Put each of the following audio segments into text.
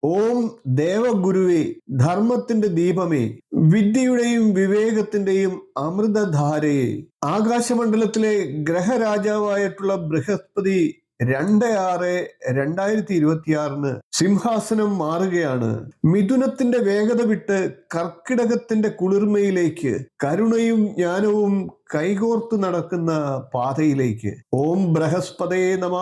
ഓം ദേവഗുരുവേ, ധർമ്മത്തിന്റെ ദീപമേ, വിദ്യയുടെയും വിവേകത്തിന്റെയും അമൃതധാരയെ. ആകാശമണ്ഡലത്തിലെ ഗ്രഹരാജാവായിട്ടുള്ള ബൃഹസ്പതി 2/6/2026 സിംഹാസനം മാറുകയാണ്. മിഥുനത്തിന്റെ വേഗത വിട്ട് കർക്കിടകത്തിന്റെ കുളിർമയിലേക്ക്, കരുണയും ജ്ഞാനവും കൈകോർത്ത് നടക്കുന്ന പാതയിലേക്ക്. ഓം ബൃഹസ്പതയേ നമ.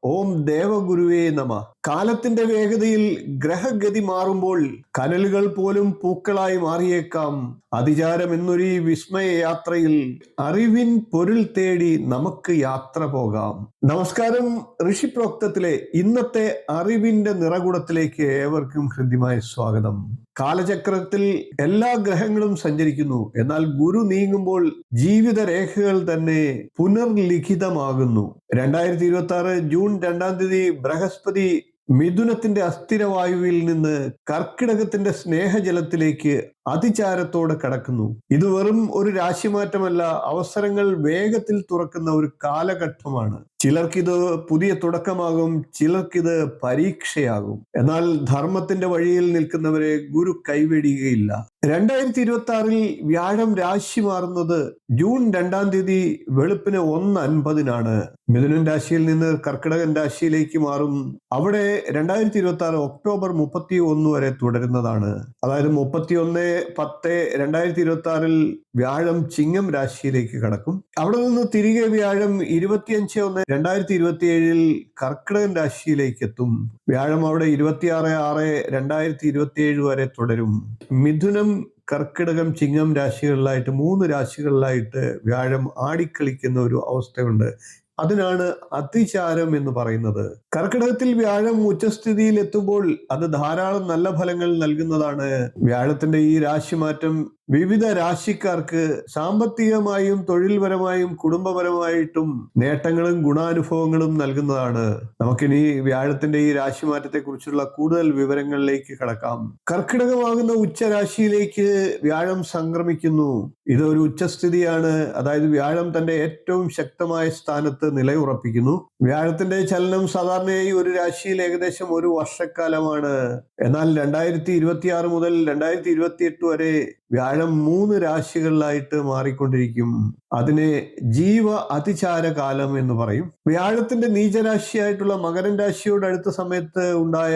ഓം ദേവഗുരുവേ നമ. കാലത്തിന്റെ വേഗതയിൽ ഗ്രഹഗതി മാറുമ്പോൾ കനലുകൾ പോലും പൂക്കളായി മാറിയേക്കാം. അതിചാരം എന്നൊരു വിസ്മയ യാത്രയിൽ അറിവിൻ പൊരുൾ തേടി നമുക്ക് യാത്ര പോകാം. നമസ്കാരം. ഋഷിപ്രോക്തത്തിലെ ഇന്നത്തെ അറിവിന്റെ നിറകുടത്തിലേക്ക് ഏവർക്കും ഹൃദ്യമായ സ്വാഗതം. കാലചക്രത്തിൽ എല്ലാ ഗ്രഹങ്ങളും സഞ്ചരിക്കുന്നു. എന്നാൽ ഗുരു നീങ്ങുമ്പോൾ ജീവിത രേഖകൾ തന്നെ പുനർലിഖിതമാകുന്നു. 2026 ജൂൺ 2 ബൃഹസ്പതി മിഥുനത്തിന്റെ അസ്ഥിരവായുവിൽ നിന്ന് കർക്കിടകത്തിന്റെ സ്നേഹജലത്തിലേക്ക് അതിചാരത്തോടെ കടക്കുന്നു. ഇത് വെറും ഒരു രാശിമാറ്റമല്ല, അവസരങ്ങൾ വേഗത്തിൽ തുറക്കുന്ന ഒരു കാലഘട്ടമാണ്. ചിലർക്കിത് പുതിയ തുടക്കമാകും, ചിലർക്കിത് പരീക്ഷയാകും. എന്നാൽ ധർമ്മത്തിന്റെ വഴിയിൽ നിൽക്കുന്നവരെ ഗുരു കൈവെടിയുകയില്ല. 2026 വ്യാഴം രാശി മാറുന്നത് ജൂൺ 2 വെളുപ്പിന് 1:50 മിഥുനൻ രാശിയിൽ നിന്ന് കർക്കിടകൻ രാശിയിലേക്ക് മാറും. അവിടെ 2026 ഒക്ടോബർ 31 വരെ തുടരുന്നതാണ്. അതായത് 31/10/2026 വ്യാഴം ചിങ്ങം രാശിയിലേക്ക് കടക്കും. അവിടെ നിന്ന് തിരികെ വ്യാഴം 25/1/2027 കർക്കിടകൻ രാശിയിലേക്ക് എത്തും. വ്യാഴം അവിടെ 26/6/2027 വരെ തുടരും. മിഥുനം, കർക്കിടകം, ചിങ്ങം രാശികളിലായിട്ട് 3 രാശികളിലായിട്ട് വ്യാഴം ആടിക്കളിക്കുന്ന ഒരു അവസ്ഥയുണ്ട്. അതിനാണ് അതിചാരം എന്ന് പറയുന്നത്. കർക്കിടകത്തിൽ വ്യാഴം ഉച്ചസ്ഥിതിയിൽ എത്തുമ്പോൾ അത് ധാരാളം നല്ല ഫലങ്ങൾ നൽകുന്നതാണ്. വ്യാഴത്തിന്റെ ഈ രാശിമാറ്റം വിവിധ രാശിക്കാർക്ക് സാമ്പത്തികമായും തൊഴിൽപരമായും കുടുംബപരമായിട്ടും നേട്ടങ്ങളും ഗുണാനുഭവങ്ങളും നൽകുന്നതാണ്. നമുക്കിനി വ്യാഴത്തിന്റെ ഈ രാശിമാറ്റത്തെ കുറിച്ചുള്ള കൂടുതൽ വിവരങ്ങളിലേക്ക് കടക്കാം. കർക്കിടകമാകുന്ന ഉച്ചരാശിയിലേക്ക് വ്യാഴം സംക്രമിക്കുന്നു. ഇതൊരു ഉച്ചസ്ഥിതിയാണ്. അതായത് വ്യാഴം തന്റെ ഏറ്റവും ശക്തമായ സ്ഥാനത്ത് നിലയുറപ്പിക്കുന്നു. വ്യാഴത്തിന്റെ ചലനം സാധാരണയായി ഒരു രാശിയിൽ ഏകദേശം 1 വർഷക്കാലമാണ്. എന്നാൽ 2026 മുതൽ 2028 വരെ വ്യാഴം 3 രാശികളിലായിട്ട് മാറിക്കൊണ്ടിരിക്കും. അതിനെ ജീവ അതിചാര കാലം എന്ന് പറയും. വ്യാഴത്തിന്റെ നീചരാശിയായിട്ടുള്ള മകരൻ രാശിയോട് അടുത്ത സമയത്ത് ഉണ്ടായ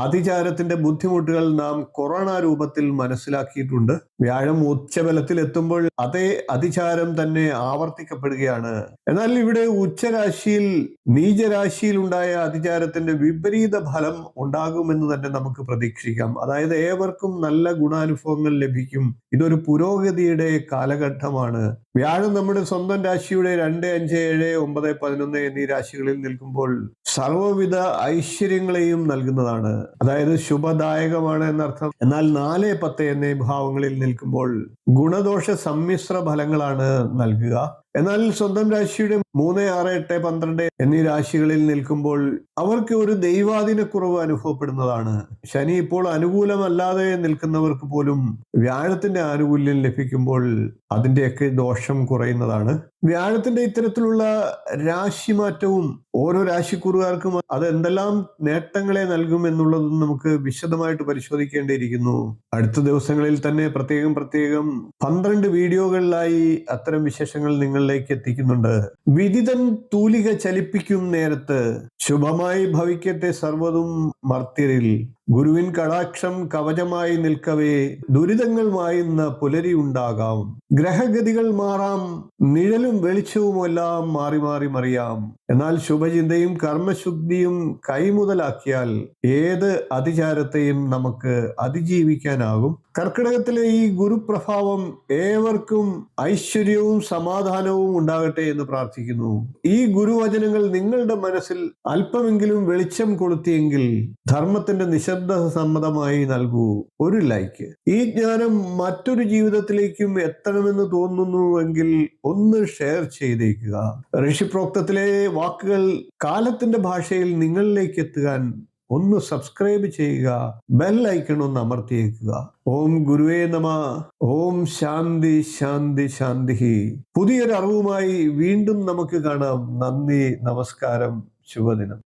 അതിചാരത്തിന്റെ ബുദ്ധിമുട്ടുകൾ നാം കൊറോണ രൂപത്തിൽ മനസ്സിലാക്കിയിട്ടുണ്ട്. വ്യാഴം ഉച്ചബലത്തിൽ എത്തുമ്പോൾ അതേ അതിചാരം തന്നെ ആവർത്തിക്കപ്പെടുകയാണ്. എന്നാൽ ഇവിടെ ഉച്ചരാശിയിൽ നീചരാശിയിൽ ഉണ്ടായ അതിചാരത്തിന്റെ വിപരീത ഫലം ഉണ്ടാകുമെന്ന് തന്നെ നമുക്ക് പ്രതീക്ഷിക്കാം. അതായത് ഏവർക്കും നല്ല ഗുണാനുഭവങ്ങൾ ലഭിക്കും. ഇതൊരു പുരോഗതിയുടെ കാലഘട്ടമാണ്. വ്യാഴം നമ്മുടെ സ്വന്തം രാശിയുടെ 2, 5, 7, 9, 11 എന്നീ രാശികളിൽ നിൽക്കുമ്പോൾ സർവ്വവിധ ഐശ്വര്യങ്ങളെയും നൽകുന്നതാണ്. അതായത് ശുഭദായകമാണ് എന്നർത്ഥം. എന്നാൽ 4, 10 എന്നീ ഭാവങ്ങളിൽ നിൽക്കുമ്പോൾ ഗുണദോഷ സമ്മിശ്ര ഫലങ്ങളാണ് നൽകുക. എന്നാൽ സ്വന്തം രാശിയുടെ 3, 6, 8, 12 എന്നീ രാശികളിൽ നിൽക്കുമ്പോൾ അവർക്ക് ഒരു ദൈവാധീനക്കുറവ് അനുഭവപ്പെടുന്നതാണ്. ശനി ഇപ്പോൾ അനുകൂലമല്ലാതെ നിൽക്കുന്നവർക്ക് പോലും വ്യാഴത്തിന്റെ ആനുകൂല്യം ലഭിക്കുമ്പോൾ അതിന്റെയൊക്കെ ദോഷം കുറയുന്നതാണ്. വ്യാഴത്തിന്റെ ഇത്തരത്തിലുള്ള രാശിമാറ്റവും ഓരോ രാശിക്കൂറുകാർക്കും അത് എന്തെല്ലാം നേട്ടങ്ങളെ നൽകും എന്നുള്ളതും നമുക്ക് വിശദമായിട്ട് പരിശോധിക്കേണ്ടിയിരിക്കുന്നു. അടുത്ത ദിവസങ്ങളിൽ തന്നെ പ്രത്യേകം 12 വീഡിയോകളിലായി അത്തരം വിശേഷങ്ങൾ നിങ്ങളിലേക്ക് എത്തിക്കുന്നുണ്ട്. വിദിതൻ തൂലിക ചലിപ്പിക്കും നേരത്ത് ശുഭമായി ഭവിക്കട്ടെ സർവ്വതും മർത്യരിൽ. ഗുരുവിൻ കടാക്ഷം കവചമായി നിൽക്കവേ ദുരിതങ്ങൾ മായുന്ന പുലരി ഉണ്ടാകാം. ഗ്രഹഗതികൾ മാറാം, നിഴലും വെളിച്ചവുമെല്ലാം മാറി മാറി മറിയാം. എന്നാൽ ശുഭചിന്തയും കർമ്മശുദ്ധിയും കൈമുതലാക്കിയാൽ ഏത് അതിചാരത്തെയും നമുക്ക് അതിജീവിക്കാനാകും. കർക്കിടകത്തിലെ ഈ ഗുരുപ്രഭാവം ഏവർക്കും ഐശ്വര്യവും സമാധാനവും ഉണ്ടാകട്ടെ എന്ന് പ്രാർത്ഥിക്കുന്നു. ഈ ഗുരുവചനങ്ങൾ നിങ്ങളുടെ മനസ്സിൽ അല്പമെങ്കിലും വെളിച്ചം കൊളുത്തിയെങ്കിൽ ധർമ്മത്തിന്റെ നിശബ്ദ സമ്മതമായി നൽകൂ ഒരു ലൈക്ക്. ഈ ജ്ഞാനം മറ്റൊരു ജീവിതത്തിലേക്കും എത്തണമെന്ന് തോന്നുന്നുവെങ്കിൽ ഒന്ന് ഷെയർ ചെയ്തേക്കുക. ഋഷിപ്രോക്തത്തിലെ വാക്കുകൾ കാലത്തിന്റെ ഭാഷയിൽ നിങ്ങളിലേക്ക് എത്തുവാൻ ഒന്ന് സബ്സ്ക്രൈബ് ചെയ്യുക, ബെൽ ഐക്കൺ ഒന്ന് അമർത്തിയേക്കുക. ഓം ഗുരുവേ നമ. ഓം ശാന്തി ശാന്തി ശാന്തി. പുതിയൊരു അറിവുമായി വീണ്ടും നമുക്ക് കാണാം. നന്ദി, നമസ്കാരം, ശുഭദിനം.